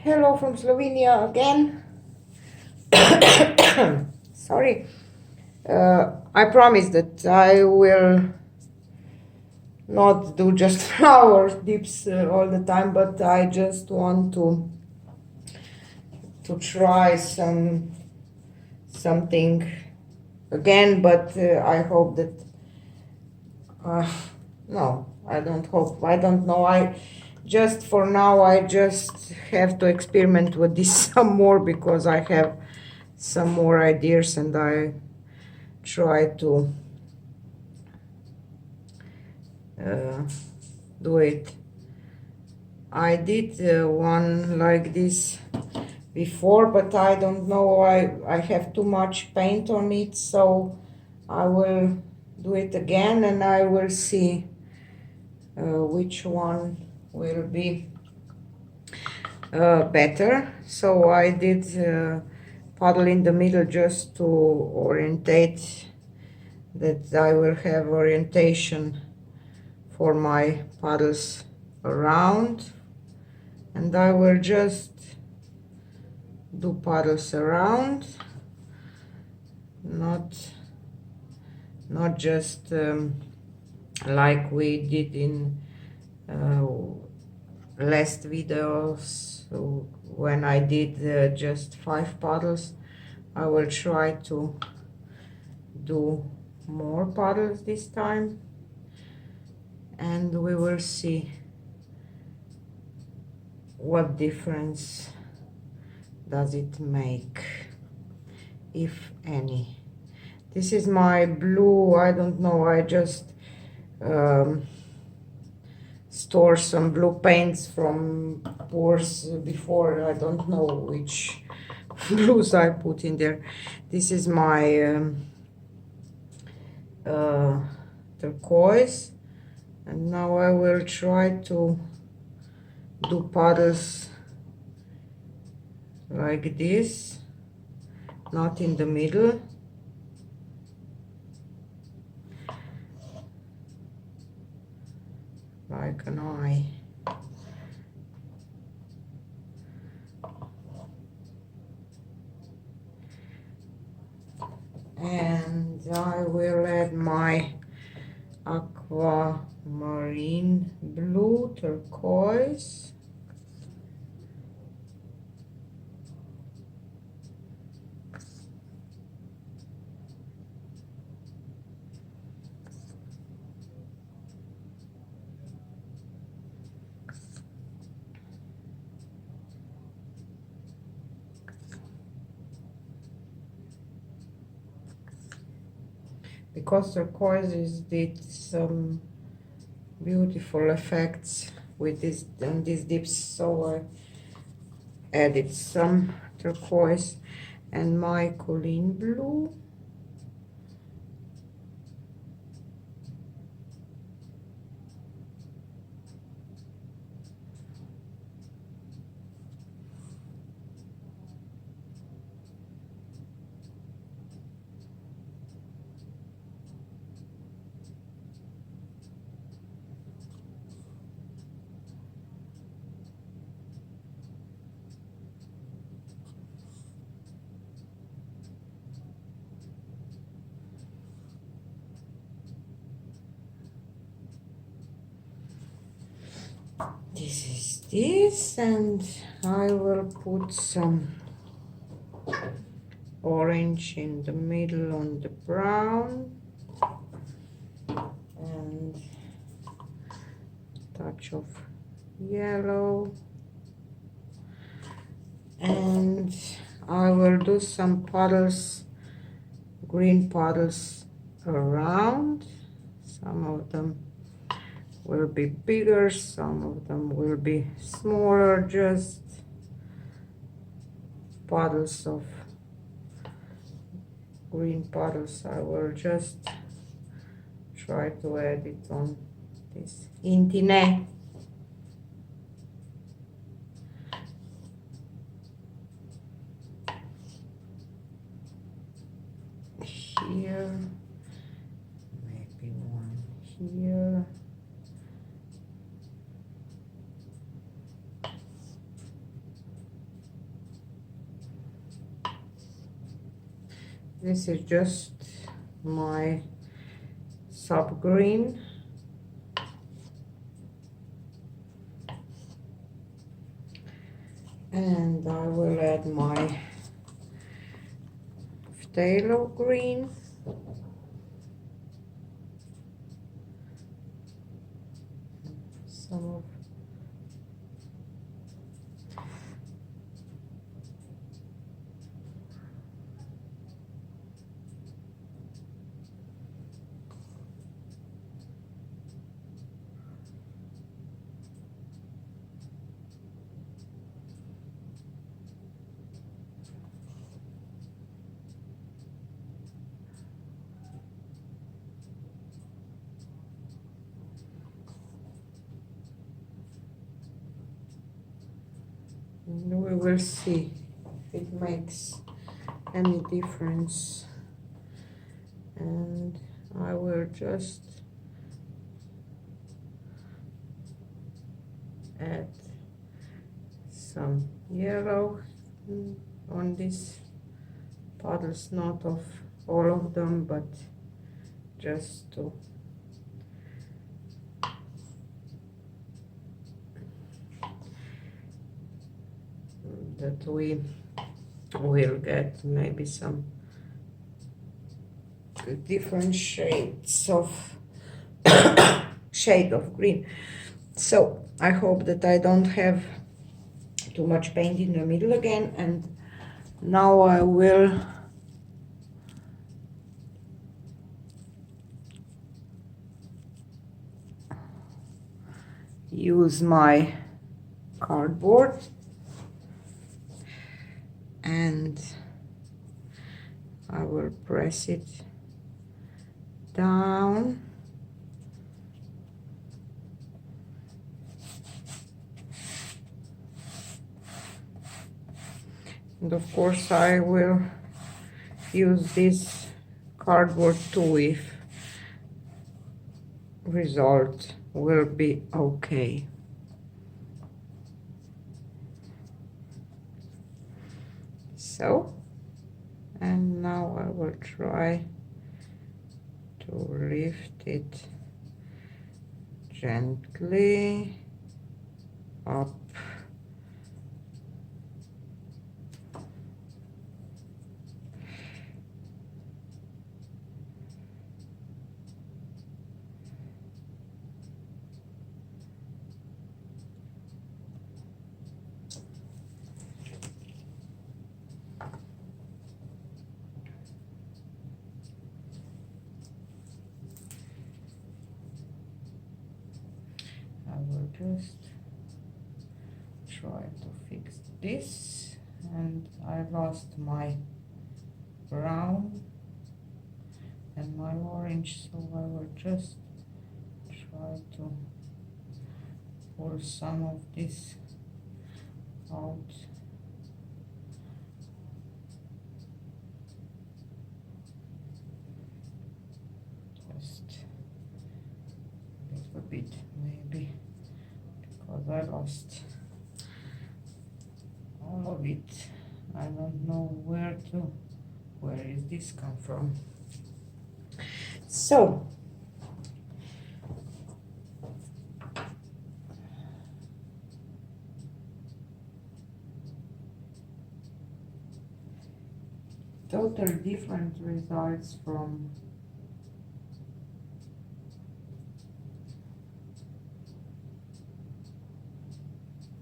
Hello from Slovenia again. Sorry. I promise that I will not do just flower dips all the time, but I just want to try something again. But I hope that no, I don't hope. I don't know. I just for now I just have to experiment with this some more because I have some more ideas and I try to do it. I did one like this before, but I don't know, I have too much paint on it, so I will do it again and I will see which one will be better. So I did puddle in the middle just to orientate, that I will have orientation for my puddles around, and I will just do puddles around, not just like we did in last videos when I did just 5 puddles. I will try to do more puddles this time, and we will see what difference does it make, if any. This is my blue, I don't know, I just store some blue paints from pours before. I don't know which blues I put in there. This is my turquoise, and now I will try to do puddles like this, not in the middle. Like an eye. And I will add my aquamarine blue, turquoise. Because turquoise did some beautiful effects with this and these dips, so I added some turquoise and my coline blue. This is this, and I will put some orange in the middle on the brown, and touch of yellow, and I will do some puddles, green puddles around. Some of them will be bigger, some of them will be smaller, just puddles of green puddles. I will just try to add it on this intine. Here, maybe one here. This is just my sub green. And I will add my phytalo green. Some of we will see if it makes any difference. And I will just add some yellow on this puddles, not of all of them, but just to that we will get maybe some different shades of shade of green. So I hope that I don't have too much paint in the middle again. And now I will use my cardboard and I will press it down. And of course I will use this cardboard too if result will be okay. So, and now I will try to lift it gently up. Just try to fix this, and I lost my brown and my orange, so I will just try to pull some of this out. Just a little bit maybe. I lost all of it. I don't know where is this come from. So totally different results from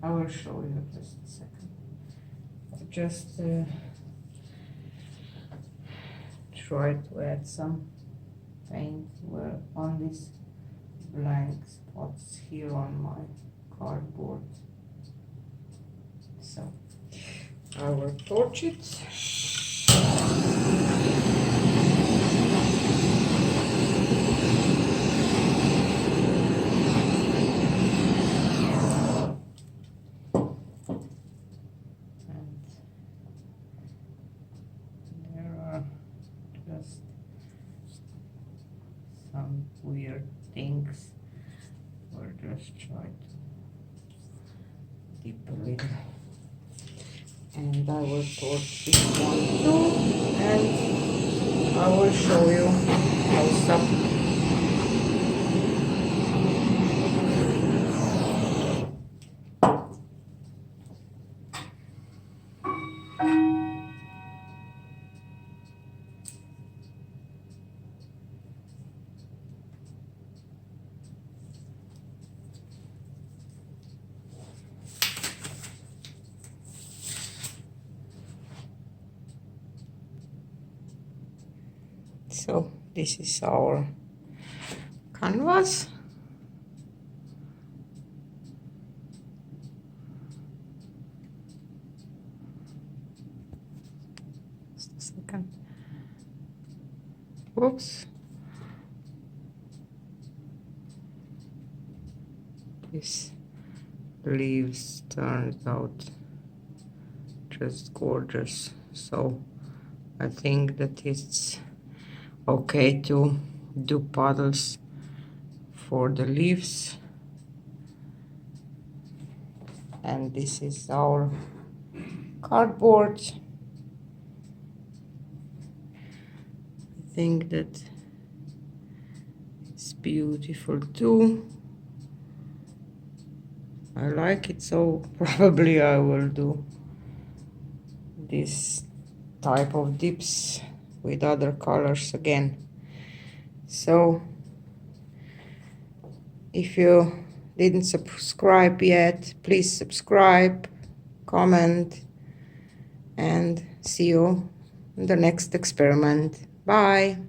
I will show you just a second. I just try to add some paint where on these blank spots here on my cardboard. So I will torch it. Some weird things, or just try to dip a little. And I will torch this one too, and I will show you close up. So this is our canvas. Just a second. Oops. This leaves turned out just gorgeous. So I think that it's okay to do puddles for the leaves. And this is our cardboard. I think that it's beautiful too. I like it, so probably I will do this type of dips with other colors again. So if you didn't subscribe yet, please subscribe, comment, and see you in the next experiment. Bye.